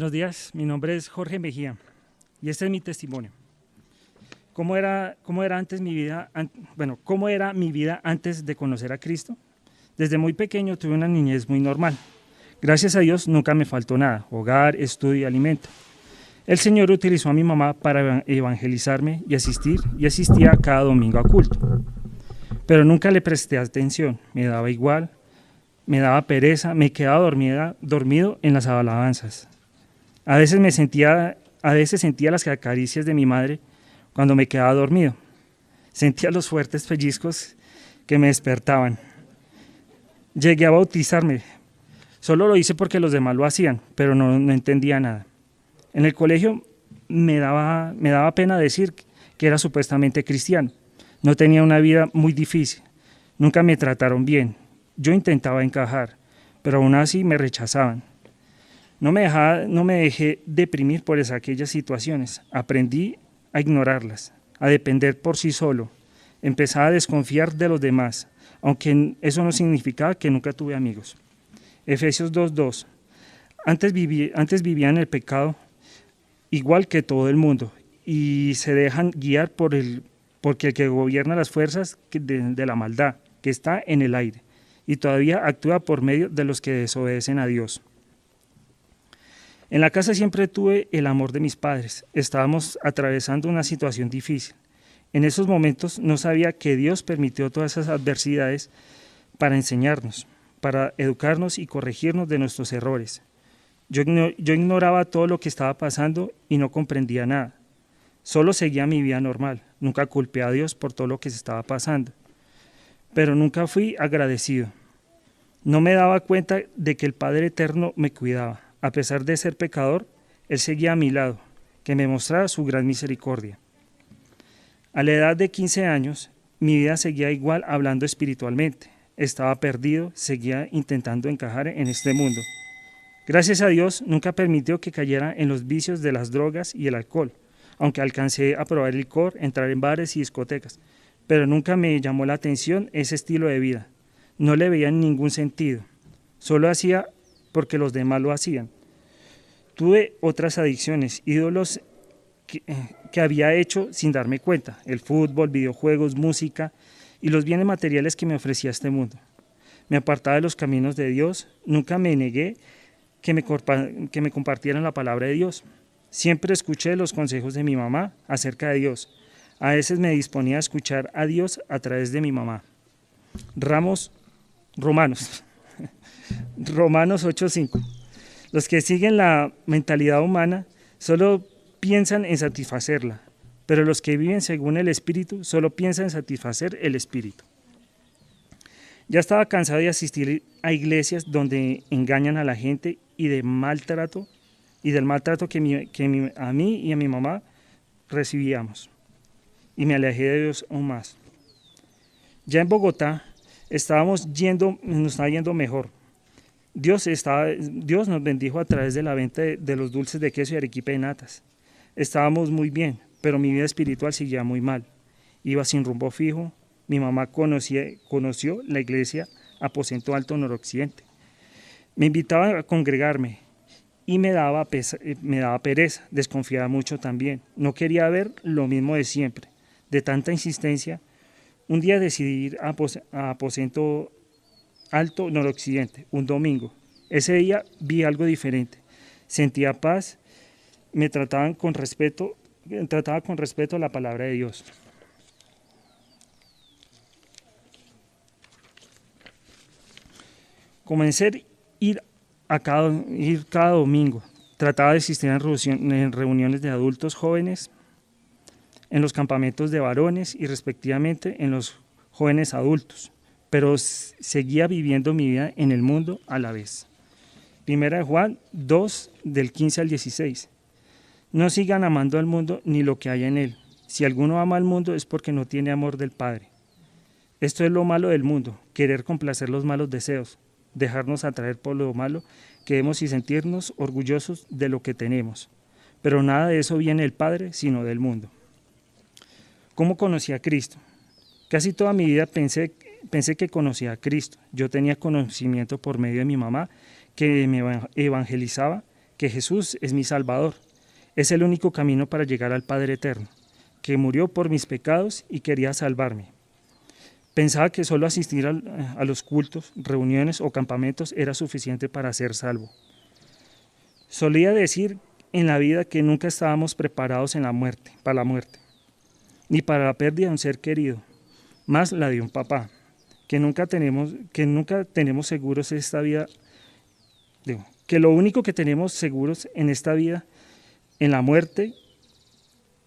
Buenos días, mi nombre es Jorge Mejía y este es mi testimonio. ¿Cómo era antes mi vida? ¿Cómo era mi vida antes de conocer a Cristo? Desde muy pequeño tuve una niñez muy normal. Gracias a Dios nunca me faltó nada, hogar, estudio y alimento. El Señor utilizó a mi mamá para evangelizarme y asistía cada domingo a culto. Pero nunca le presté atención, me daba igual, me daba pereza, me quedaba dormido en las alabanzas. A veces sentía las caricias de mi madre cuando me quedaba dormido. Sentía los fuertes pellizcos que me despertaban. Llegué a bautizarme. Solo lo hice porque los demás lo hacían, pero no entendía nada. En el colegio me daba pena decir que era supuestamente cristiano. No tenía una vida muy difícil. Nunca me trataron bien. Yo intentaba encajar, pero aún así me rechazaban. No me dejé deprimir por aquellas situaciones. Aprendí a ignorarlas, a depender por sí solo. Empezaba a desconfiar de los demás, aunque eso no significaba que nunca tuve amigos. Efesios 2:2. Antes vivía en el pecado, igual que todo el mundo, y se dejan guiar porque el que gobierna las fuerzas de la maldad, que está en el aire, y todavía actúa por medio de los que desobedecen a Dios. En la casa siempre tuve el amor de mis padres. Estábamos atravesando una situación difícil. En esos momentos no sabía que Dios permitió todas esas adversidades para enseñarnos, para educarnos y corregirnos de nuestros errores. Yo ignoraba todo lo que estaba pasando y no comprendía nada. Solo seguía mi vida normal. Nunca culpé a Dios por todo lo que se estaba pasando. Pero nunca fui agradecido. No me daba cuenta de que el Padre Eterno me cuidaba. A pesar de ser pecador, Él seguía a mi lado, que me mostraba su gran misericordia. A la edad de 15 años, mi vida seguía igual hablando espiritualmente. Estaba perdido, seguía intentando encajar en este mundo. Gracias a Dios, nunca permitió que cayera en los vicios de las drogas y el alcohol, aunque alcancé a probar el licor, entrar en bares y discotecas, pero nunca me llamó la atención ese estilo de vida. No le veía ningún sentido. Solo hacía porque los demás lo hacían. Tuve otras adicciones, ídolos que había hecho sin darme cuenta: el fútbol, videojuegos, música y los bienes materiales que me ofrecía este mundo. Me apartaba de los caminos de Dios, nunca me negué que me compartieran la palabra de Dios. Siempre escuché los consejos de mi mamá acerca de Dios. A veces me disponía a escuchar a Dios a través de mi mamá. Romanos 8:5. Los que siguen la mentalidad humana solo piensan en satisfacerla, pero los que viven según el Espíritu solo piensan en satisfacer el Espíritu. Ya estaba cansado de asistir a iglesias donde engañan a la gente y del maltrato que a mí y a mi mamá recibíamos. Y me alejé de Dios aún más. Ya en Bogotá nos estaba yendo mejor. Dios nos bendijo a través de la venta de los dulces de queso y arequipe de natas. Estábamos muy bien, pero mi vida espiritual seguía muy mal. Iba sin rumbo fijo. Mi mamá conoció la iglesia Aposento Alto Noroccidente. Me invitaba a congregarme y me daba pereza, desconfiaba mucho también. No quería ver lo mismo de siempre. De tanta insistencia, un día decidí ir a Aposento Alto Noroccidente, un domingo. Ese día vi algo diferente. Sentía paz, trataba con respeto la palabra de Dios. Comencé a ir cada domingo. Trataba de asistir en reuniones de adultos jóvenes, en los campamentos de varones y respectivamente en los jóvenes adultos, pero seguía viviendo mi vida en el mundo a la vez. Primera de Juan 2, del 15 al 16. No sigan amando al mundo ni lo que hay en él. Si alguno ama al mundo es porque no tiene amor del Padre. Esto es lo malo del mundo, querer complacer los malos deseos, dejarnos atraer por lo malo que vemos y sentirnos orgullosos de lo que tenemos. Pero nada de eso viene del Padre, sino del mundo. ¿Cómo conocí a Cristo? Casi toda mi vida pensé que conocía a Cristo. Yo tenía conocimiento por medio de mi mamá, que me evangelizaba, que Jesús es mi Salvador. Es el único camino para llegar al Padre Eterno, que murió por mis pecados y quería salvarme. Pensaba que solo asistir a los cultos, reuniones o campamentos era suficiente para ser salvo. Solía decir en la vida que nunca estábamos preparados para la muerte, ni para la pérdida de un ser querido, más la de un papá, que nunca tenemos seguros en esta vida, que lo único que tenemos seguros en esta vida, en la muerte,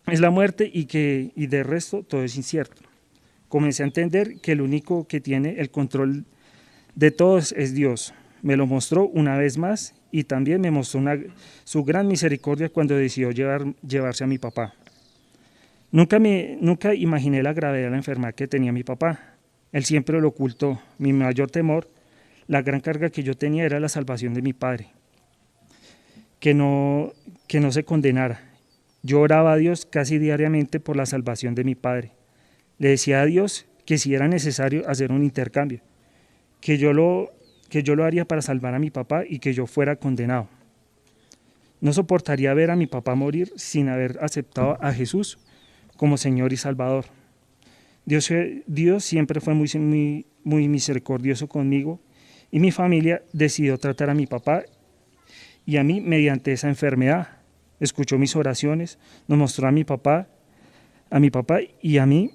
es la muerte y de resto todo es incierto. Comencé a entender que el único que tiene el control de todo es Dios. Me lo mostró una vez más y también me mostró su gran misericordia cuando decidió llevarse a mi papá. Nunca imaginé la gravedad de la enfermedad que tenía mi papá. Él siempre lo ocultó. Mi mayor temor, la gran carga que yo tenía era la salvación de mi padre. Que no se condenara. Yo oraba a Dios casi diariamente por la salvación de mi padre. Le decía a Dios que si era necesario hacer un intercambio, que yo lo haría para salvar a mi papá y que yo fuera condenado. No soportaría ver a mi papá morir sin haber aceptado a Jesús como Señor y Salvador. Dios siempre fue muy misericordioso conmigo y mi familia decidió tratar a mi papá y a mí mediante esa enfermedad. Escuchó mis oraciones, nos mostró a mi papá y a mí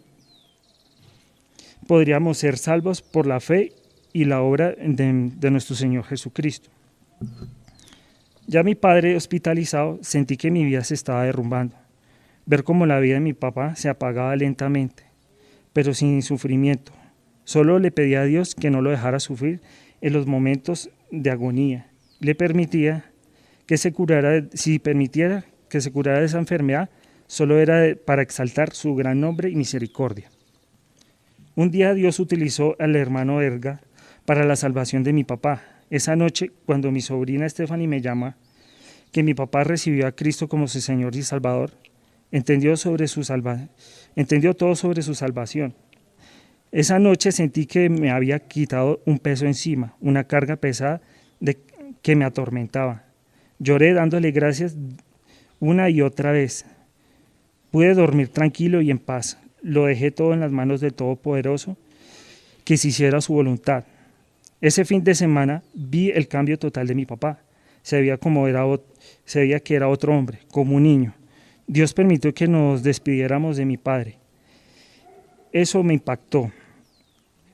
podríamos ser salvos por la fe y la obra de nuestro Señor Jesucristo. Ya mi padre hospitalizado, sentí que mi vida se estaba derrumbando. Ver cómo la vida de mi papá se apagaba lentamente, pero sin sufrimiento. Solo le pedía a Dios que no lo dejara sufrir en los momentos de agonía. Le permitía que se curara, si permitiera que se curara de esa enfermedad, solo era para exaltar su gran nombre y misericordia. Un día Dios utilizó al hermano Erga para la salvación de mi papá. Esa noche, cuando mi sobrina Stephanie me llama, que mi papá recibió a Cristo como su Señor y Salvador, entendió todo sobre su salvación. Esa noche sentí que me había quitado un peso encima, una carga pesada que me atormentaba. Lloré dándole gracias una y otra vez. Pude dormir tranquilo y en paz. Lo dejé todo en las manos del Todopoderoso, que se hiciera su voluntad. Ese fin de semana vi el cambio total de mi papá. Se veía que era otro hombre, como un niño. Dios permitió que nos despidiéramos de mi padre. Eso me impactó.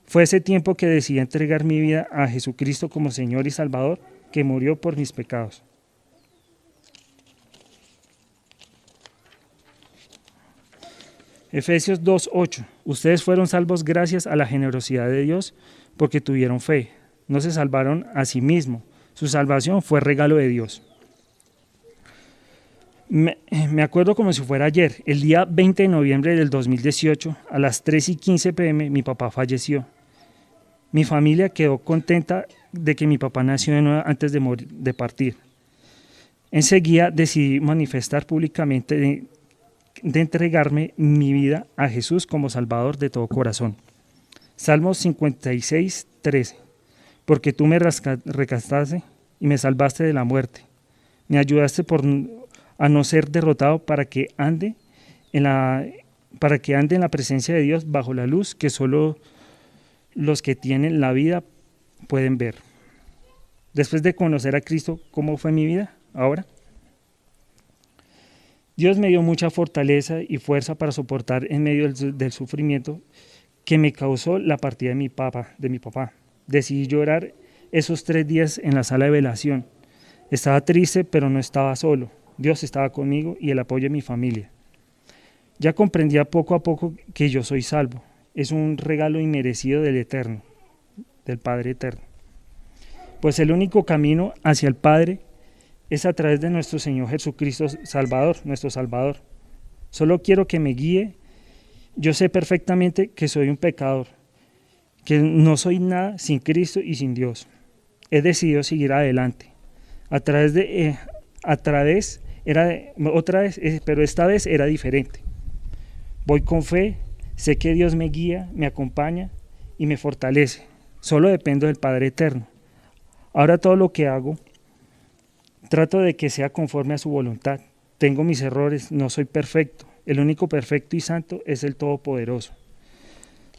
Fue ese tiempo que decidí entregar mi vida a Jesucristo como Señor y Salvador, que murió por mis pecados. Efesios 2:8. Ustedes fueron salvos gracias a la generosidad de Dios porque tuvieron fe. No se salvaron a sí mismos. Su salvación fue regalo de Dios. Me acuerdo como si fuera ayer. El día 20 de noviembre del 2018, a las 3:15 p.m., mi papá falleció. Mi familia quedó contenta de que mi papá nació de nuevo antes de partir. Enseguida decidí manifestar públicamente de entregarme mi vida a Jesús como Salvador de todo corazón. Salmos 56:13. Porque tú me rescataste y me salvaste de la muerte. Me ayudaste a no ser derrotado para que ande en la presencia de Dios bajo la luz que solo los que tienen la vida pueden ver. Después de conocer a Cristo, ¿cómo fue mi vida ahora? Dios me dio mucha fortaleza y fuerza para soportar en medio del sufrimiento que me causó la partida de mi papá. Decidí llorar esos 3 días en la sala de velación. Estaba triste, pero no estaba solo. Dios estaba conmigo y el apoyo de mi familia. Ya comprendía poco a poco que yo soy salvo. Es un regalo inmerecido del Eterno, del Padre Eterno. Pues el único camino hacia el Padre es a través de nuestro Señor Jesucristo Salvador, nuestro Salvador. Solo quiero que me guíe. Yo sé perfectamente que soy un pecador, que no soy nada sin Cristo y sin Dios. He decidido seguir adelante. Pero esta vez era diferente. Voy con fe, sé que Dios me guía, me acompaña y me fortalece. Solo dependo del Padre Eterno. Ahora todo lo que hago Trato de que sea conforme a su voluntad. Tengo mis errores, no soy perfecto. El único perfecto y santo es el Todopoderoso.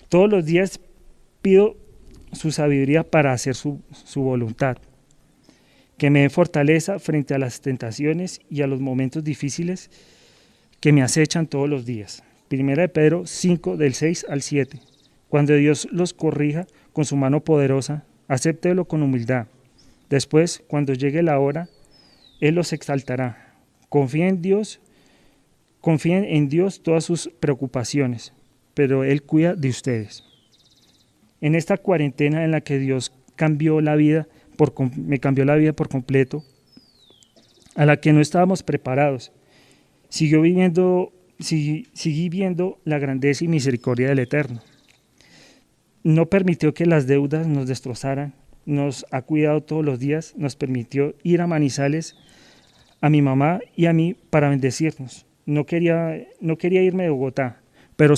Todos los días pido su sabiduría para hacer su voluntad. Que me dé fortaleza frente a las tentaciones y a los momentos difíciles que me acechan todos los días. Primera de Pedro 5, del 6 al 7. Cuando Dios los corrija con su mano poderosa, acéptelo con humildad. Después, cuando llegue la hora, Él los exaltará. Confíen en Dios todas sus preocupaciones, pero Él cuida de ustedes. En esta cuarentena en la que Dios me cambió la vida por completo, a la que no estábamos preparados, seguí viendo la grandeza y misericordia del Eterno. No permitió que las deudas nos destrozaran, nos ha cuidado todos los días, nos permitió ir a Manizales, a mi mamá y a mí para bendecirnos. No quería irme de Bogotá, pero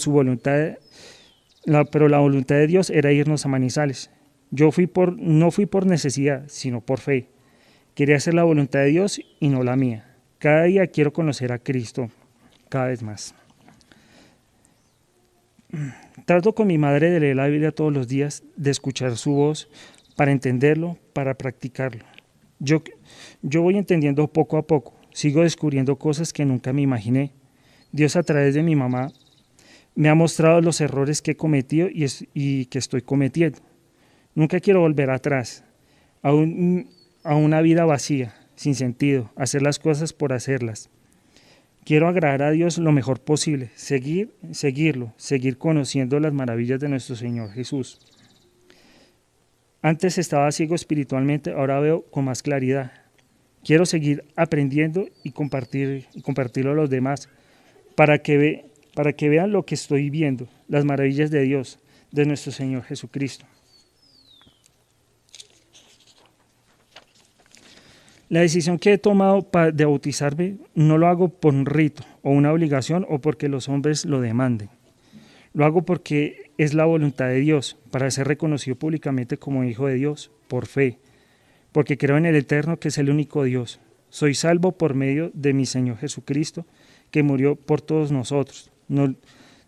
la voluntad de Dios era irnos a Manizales. No fui por necesidad, sino por fe. Quería hacer la voluntad de Dios y no la mía. Cada día quiero conocer a Cristo, cada vez más. Trato con mi madre de leer la Biblia todos los días, de escuchar su voz, para entenderlo, para practicarlo. Yo voy entendiendo poco a poco, sigo descubriendo cosas que nunca me imaginé. Dios a través de mi mamá me ha mostrado los errores que he cometido y que estoy cometiendo. Nunca quiero volver atrás, a una vida vacía, sin sentido, hacer las cosas por hacerlas. Quiero agradar a Dios lo mejor posible, seguir conociendo las maravillas de nuestro Señor Jesús. Antes estaba ciego espiritualmente, ahora veo con más claridad. Quiero seguir aprendiendo y compartirlo a los demás para que vean lo que estoy viendo, las maravillas de Dios, de nuestro Señor Jesucristo. La decisión que he tomado de bautizarme no lo hago por un rito o una obligación o porque los hombres lo demanden. Lo hago porque es la voluntad de Dios, para ser reconocido públicamente como hijo de Dios, por fe, porque creo en el Eterno que es el único Dios. Soy salvo por medio de mi Señor Jesucristo, que murió por todos nosotros. Nos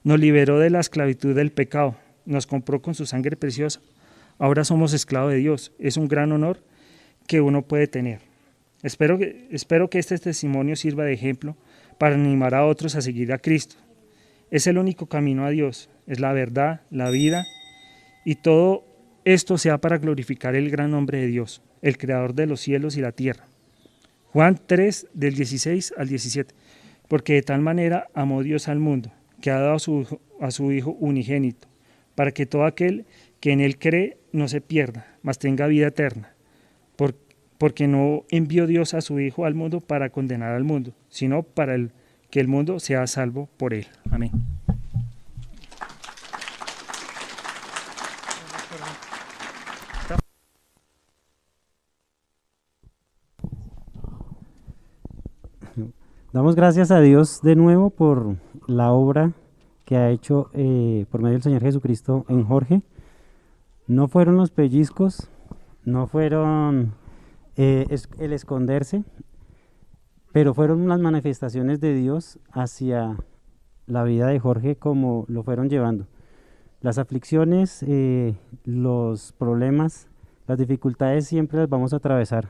liberó de la esclavitud del pecado, nos compró con su sangre preciosa. Ahora somos esclavos de Dios. Es un gran honor que uno puede tener. Espero que este testimonio sirva de ejemplo para animar a otros a seguir a Cristo. Es el único camino a Dios, es la verdad, la vida, y todo esto sea para glorificar el gran nombre de Dios, el creador de los cielos y la tierra. Juan 3, del 16 al 17. Porque de tal manera amó Dios al mundo, que ha dado a su Hijo unigénito, para que todo aquel que en Él cree no se pierda, mas tenga vida eterna. Porque no envió Dios a su Hijo al mundo para condenar al mundo, sino para que el mundo sea salvo por Él. Amén. Damos gracias a Dios de nuevo por la obra que ha hecho por medio del Señor Jesucristo en Jorge. No fueron los pellizcos, no fueron el esconderse, pero fueron las manifestaciones de Dios hacia la vida de Jorge como lo fueron llevando. Las aflicciones, los problemas, las dificultades siempre las vamos a atravesar.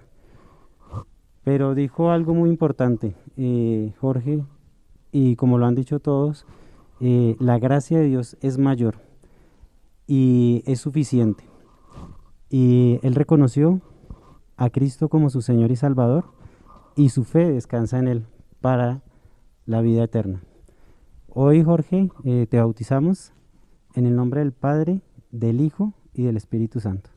Pero dijo algo muy importante, Jorge, y como lo han dicho todos, la gracia de Dios es mayor y es suficiente. Y él reconoció a Cristo como su Señor y Salvador, y su fe descansa en Él para la vida eterna. Hoy, Jorge, te bautizamos en el nombre del Padre, del Hijo y del Espíritu Santo.